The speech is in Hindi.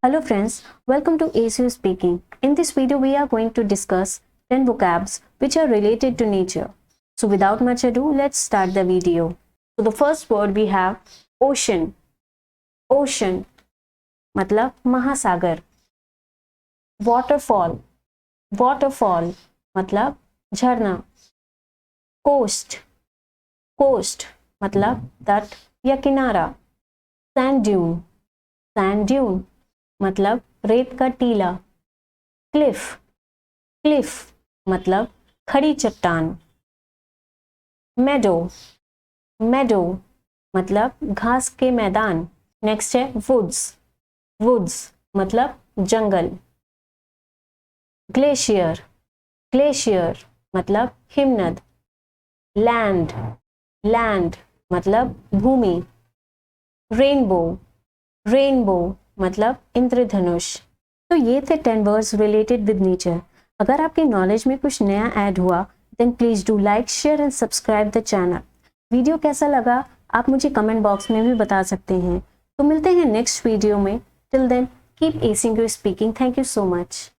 Hello friends, welcome to ACU Speaking. In this video, we are going to discuss 10 vocabs which are related to nature. So without much ado, let's start the video. So the first word we have ocean. Ocean मतलब महासागर. Waterfall. Waterfall मतलब झरना. Coast. Coast मतलब तट या किनारा. Sand dune. Sand dune मतलब रेत का टीला. क्लिफ. क्लिफ मतलब खड़ी चट्टान. मेडो. मेडो मतलब घास के मैदान. नेक्स्ट है वुड्स. वुड्स मतलब जंगल. ग्लेशियर. ग्लेशियर मतलब हिमनद. लैंड. लैंड मतलब भूमि. रेनबो. रेनबो मतलब इंद्रधनुष. तो ये थे 10 वर्ड्स रिलेटेड विद नेचर. अगर आपकी नॉलेज में कुछ नया ऐड हुआ then please do like, share and subscribe the channel. Video कैसा लगा आप मुझे कमेंट बॉक्स में भी बता सकते हैं. तो मिलते हैं नेक्स्ट वीडियो में. Till then keep acing your speaking. Thank you so much.